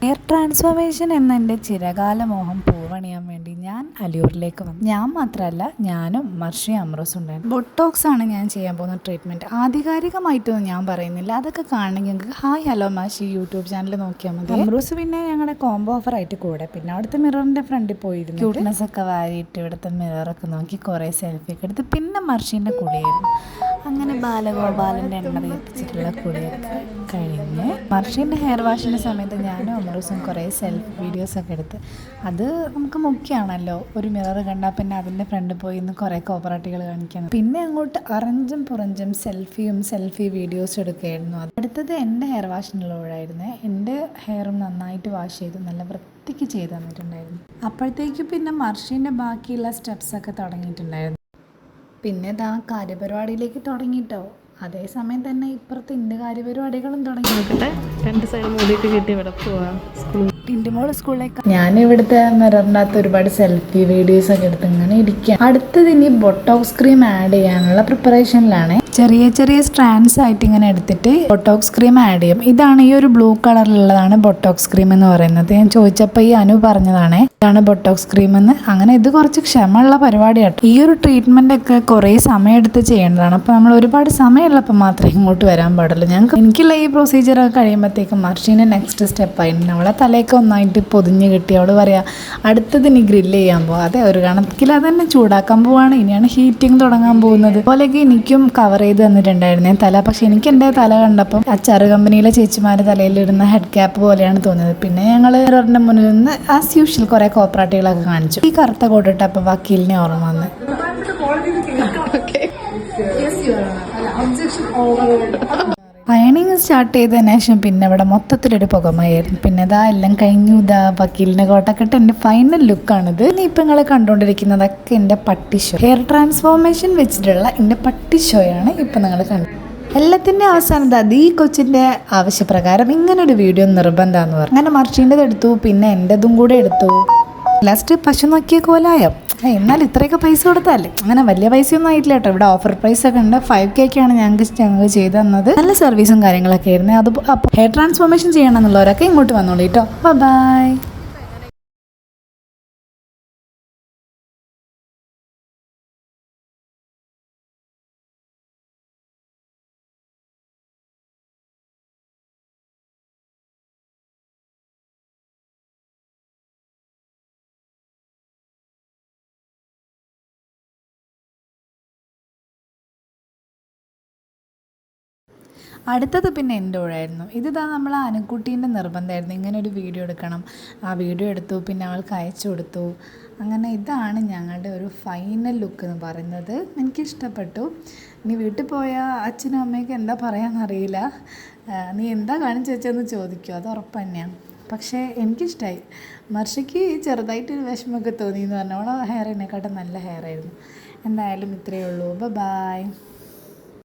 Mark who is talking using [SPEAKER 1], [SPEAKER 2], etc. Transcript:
[SPEAKER 1] Hair transformation എന്ന എൻ്റെ ചിരകാല മോഹം പൂവണിയാൻ വേണ്ടി ഞാൻ അലിയൂരിലേക്ക് വന്നു. ഞാൻ മാത്രമല്ല, ഞാനും മർഷി അമ്രോസും ഉണ്ടായിരുന്നു. ബൊട്ടോക്സ് ആണ് ഞാൻ ചെയ്യാൻ പോകുന്ന ട്രീറ്റ്മെൻറ്റ്. ആധികാരികമായിട്ടൊന്നും ഞാൻ പറയുന്നില്ല. അതൊക്കെ കാണണമെങ്കിൽ നിങ്ങൾക്ക് ഹായ് ഹലോ മാഷി യൂട്യൂബ് ചാനൽ നോക്കിയാൽ മതി. അമ്രോസ് പിന്നെ ഞങ്ങളുടെ കോംബോ ഓഫറായിട്ട് കൂടെ, പിന്നെ അവിടുത്തെ മിററിൻ്റെ ഫ്രണ്ടിൽ പോയിരുന്നു ക്യൂട്ട്നെസ് ഒക്കെ വാരിയിട്ട് ഇവിടുത്തെ മിററൊക്കെ നോക്കി കുറേ സെൽഫി ഒക്കെ എടുത്ത്, പിന്നെ മർഷീൻ്റെ കുളിയായിരുന്നു. അങ്ങനെ ബാലഗോപാലൻ്റെ എണ്ണ തേപ്പിച്ചിട്ടുള്ള കുളിയൊക്കെ കഴിഞ്ഞ് മർഷീൻ്റെ ഹെയർ വാഷിൻ്റെ സമയത്ത് ഞാനും അമ്രോസും കുറേ സെൽഫി വീഡിയോസൊക്കെ എടുത്ത്. അത് നമുക്ക് മുഖ്യമാണല്ലോ, ഒരു മിറർ കണ്ടാൽ പിന്നെ അതിൻ്റെ ഫ്രണ്ടിൽ പോയി ഇന്ന് കുറേ കോപ്പറാട്ടികൾ കാണിക്കണം. പിന്നെ അങ്ങോട്ട് അറഞ്ചും പുറഞ്ചും സെൽഫി വീഡിയോസും എടുക്കുകയായിരുന്നു. അടുത്തത് എൻ്റെ ഹെയർ വാഷിനുള്ളവരായിരുന്നു. എൻ്റെ ഹെയറും നന്നായിട്ട് വാഷ് ചെയ്ത് നല്ല വൃത്തിക്ക് ചെയ്ത് തന്നിട്ടുണ്ടായിരുന്നു. അപ്പോഴത്തേക്കും പിന്നെ മർഷീൻ്റെ ബാക്കിയുള്ള സ്റ്റെപ്സൊക്കെ തുടങ്ങിയിട്ടുണ്ടായിരുന്നു. പിന്നെ ഇതാ കാര്യപരിപാടിയിലേക്ക് തുടങ്ങിയിട്ടോ. അതേസമയം തന്നെ ഇപ്പുറത്ത് എൻ്റെ കാര്യപരിപാടികളും തുടങ്ങി.
[SPEAKER 2] രണ്ട് സൈഡ് മൂടിയിട്ട് കിട്ടി ഇവിടെ പോവാം
[SPEAKER 1] ടിൻറ്റുമോൾ സ്കൂളിലേക്ക്. ഞാൻ ഇവിടുത്തെ മിററിനകത്ത് ഒരുപാട് സെൽഫി വീഡിയോസ് ഒക്കെ എടുത്ത് ഇങ്ങനെ ഇരിക്കുക. അടുത്തത് ഇനി ബൊട്ടോക്സ് ക്രീം ആഡ് ചെയ്യാനുള്ള പ്രിപ്പറേഷനിലാണ്. ചെറിയ ചെറിയ സ്ട്രാൻഡ്സ് ആയിട്ട് ഇങ്ങനെ എടുത്തിട്ട് ബൊട്ടോക്സ് ക്രീം ആഡ് ചെയ്യും. ഇതാണ് ഈ ഒരു ബ്ലൂ കളറിലുള്ളതാണ് ബൊട്ടോക്സ് ക്രീം എന്ന് പറയുന്നത്. ഞാൻ ചോദിച്ചപ്പോൾ ഈ അനു പറഞ്ഞതാണ് ഇതാണ് ബൊട്ടോക്സ് ക്രീം എന്ന്. അങ്ങനെ ഇത് കുറച്ച് ക്ഷമയുള്ള പരിപാടിയാണ്. ഈ ഒരു ട്രീറ്റ്മെൻ്റ് ഒക്കെ കുറേ സമയമെടുത്ത് ചെയ്യേണ്ടതാണ്. അപ്പോൾ നമ്മൾ ഒരുപാട് സമയമുള്ളപ്പോൾ മാത്രമേ ഇങ്ങോട്ട് വരാൻ പാടുള്ളൂ. എനിക്കുള്ള ഈ പ്രൊസീജിയറൊക്കെ കഴിയുമ്പോഴത്തേക്കും മർഷീൻ്റെ നെക്സ്റ്റ് സ്റ്റെപ്പായിരുന്നു. അവളെ തലയൊക്കെ ഒന്നായിട്ട് പൊതിഞ്ഞ് കിട്ടി. അവൾ പറയാ അടുത്തത് ഇനി ഗ്രില്ല് ചെയ്യാൻ പോവാം. അതെ, ഒരു കണക്കിൽ അതന്നെ ചൂടാക്കാൻ പോവാണ്. ഇനിയാണ് ഹീറ്റിംഗ് തുടങ്ങാൻ പോകുന്നത്. അതുപോലെയൊക്കെ എനിക്കും കവർ ചെയ്ത് തന്നിട്ടുണ്ടായിരുന്നേ തല. പക്ഷെ എനിക്ക് എൻ്റെ തല കണ്ടപ്പം അച്ചാറ് കമ്പനിയിലെ ചേച്ചിമാരുടെ തലയിലിടുന്ന ഹെഡ് ക്യാപ്പ് പോലെയാണ് തോന്നിയത്. പിന്നെ ഞങ്ങൾ മിററിൻ്റെ മുന്നിൽ നിന്ന് ആസ് യൂഷ്വൽ കുറേ കോപ്പറാട്ടികളൊക്കെ കാണിച്ചു. ഈ കറുത്ത കോട്ടിട്ടപ്പോൾ വക്കീലിനെ ഓർമ്മ വന്ന്. അയണിങ് സ്റ്റാർട്ട് ചെയ്തതിന് ശേഷം പിന്നെ ഇവിടെ മൊത്തത്തിലൊരു പുകമയായിരുന്നു. പിന്നെ ഇതാ എല്ലാം കഴിഞ്ഞു. ഇതാ വക്കീലിൻ്റെ കോട്ടൊക്കെ ഇട്ട് എൻ്റെ ഫൈനൽ ലുക്കാണിത്. ഇനി ഇപ്പം നിങ്ങൾ കണ്ടുകൊണ്ടിരിക്കുന്നതൊക്കെ എൻ്റെ പട്ടി ഷോ, ഹെയർ ട്രാൻസ്ഫോർമേഷൻ വെച്ചിട്ടുള്ള എൻ്റെ പട്ടി ഷോയാണ് ഇപ്പം നിങ്ങൾ കണ്ടത്. എല്ലാത്തിൻ്റെ അവസാനം അത് ഈ കൊച്ചിൻ്റെ ആവശ്യപ്രകാരം ഇങ്ങനൊരു വീഡിയോ നിർബന്ധമാണെന്ന് പറഞ്ഞു. അങ്ങനെ മർഷീൻ്റെത് എടുത്തു, പിന്നെ എൻ്റെതും കൂടെ എടുത്തു. ലാസ്റ്റ് പശു നോക്കിയ കോലായോ. എന്നാൽ ഇത്രയൊക്കെ പൈസ കൊടുത്താലേ. അങ്ങനെ വലിയ പൈസയൊന്നും ആയിട്ടില്ല കേട്ടോ. ഇവിടെ ഓഫർ പ്രൈസ് ഒക്കെ ഉണ്ട്. 5K ഞങ്ങൾക്ക് ചെയ്ത് തന്നത്. നല്ല സർവീസും കാര്യങ്ങളൊക്കെ ആയിരുന്നു. അത് അപ്പോൾ ഹെയർ ട്രാൻസ്ഫോർമേഷൻ ചെയ്യണമെന്നുള്ളവരൊക്കെ ഇങ്ങോട്ട് വന്നോളൂ കേട്ടോ. ബൈ. അടുത്തത് പിന്നെ എൻ്റെ കൂടെയായിരുന്നു. ഇതാ നമ്മൾ അനുക്കുട്ടീൻ്റെ നിർബന്ധമായിരുന്നു ഇങ്ങനെ ഒരു വീഡിയോ എടുക്കണം. ആ വീഡിയോ എടുത്തു, പിന്നെ അവൾക്ക് അയച്ചു കൊടുത്തു. അങ്ങനെ ഇതാണ് ഞങ്ങളുടെ ഒരു ഫൈനൽ ലുക്ക് എന്ന് പറയുന്നത്. എനിക്കിഷ്ടപ്പെട്ടു. ഇനി വീട്ടിൽ പോയാൽ അച്ഛനും അമ്മയ്ക്ക് എന്താ പറയാമെന്നറിയില്ല. നീ എന്താ കാണിച്ചു വെച്ചതെന്ന് ചോദിക്കുമോ, അത് ഉറപ്പ് തന്നെയാണ്. പക്ഷേ എനിക്കിഷ്ടമായി. മർഷയ്ക്ക് ചെറുതായിട്ടൊരു വിഷമമൊക്കെ തോന്നി എന്ന് പറഞ്ഞു. അവളെ ഹെയർ എന്നെക്കാട്ടും നല്ല ഹെയർ ആയിരുന്നു. എന്തായാലും ഇത്രയേ ഉള്ളൂ. ബൈ.